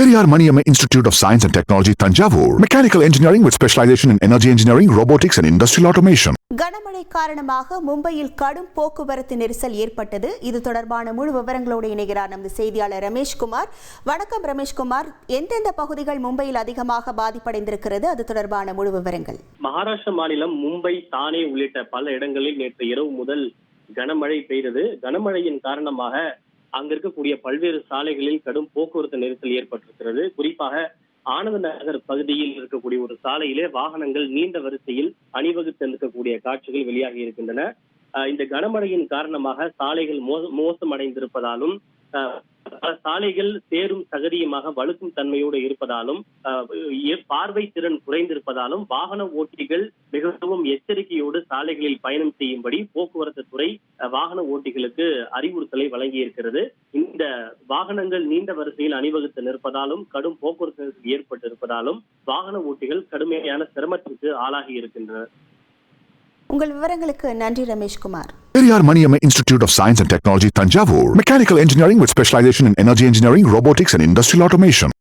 Periyar Maniamma Institute of Science and Technology, Tanjavur. Mechanical engineering with specialization in energy engineering, robotics and industrial automation. கனமழை காரணமாக மும்பையில் கடும் போக்குவரத்து நெரிசல் ஏற்பட்டது. இது தொடர்பான முழு விவரங்களோடு இணைகிறார் நமது செய்தியாளர் ரமேஷ்குமார். வணக்கம் ரமேஷ்குமார், எந்தெந்த பகுதிகள் மும்பையில் அதிகமாக பாதிப்படைந்திருக்கிறது, அது தொடர்பான முழு விவரங்கள்? மகாராஷ்டிர மாநிலம் மும்பை, தானே உள்ளிட்ட பல இடங்களில் நேற்று இரவு முதல் கனமழை பெய்தது. கனமழையின் காரணமாக அங்க இருக்கக்கூடிய பல்வேறு சாலைகளில் கடும் போக்குவரத்து நெரிசல் ஏற்பட்டிருக்கிறது. குறிப்பாக ஆனந்த நகர் பகுதியில் இருக்கக்கூடிய ஒரு சாலையிலே வாகனங்கள் நீண்ட வரிசையில் அணிவகுத்து நிற்கக்கூடிய காட்சிகள் வெளியாகி இருக்கின்றன. இந்த கனமழையின் காரணமாக சாலைகள் மோசமடைந்திருப்பதாலும் பல சாலைகள் சேரும் சகதியுமாக வழுக்கும் தன்மையோடு இருப்பதாலும் பார்வை திறன் குறைந்திருப்பதாலும் வாகன ஓட்டிகள் மிகவும் எச்சரிக்கையோடு சாலைகளில் பயணம் செய்யும்படி போக்குவரத்து துறை வாகன ஓட்டிகளுக்கு அறிவுறுத்தலை வழங்கி இருக்கிறது. இந்த வாகனங்கள் நீண்ட வரிசையில் அணிவகுத்து நிற்பதாலும் கடும் போக்குவரத்து ஏற்பட்டு இருப்பதாலும் வாகன ஓட்டிகள் கடுமையான சிரமத்திற்கு ஆளாகி இருக்கின்றனர். உங்கள் விவரங்களுக்கு நன்றி Rameshkumar. Periyar Maniamma Institute of Science and Technology, Tanjavur. Mechanical engineering with specialization in energy engineering, robotics and industrial automation.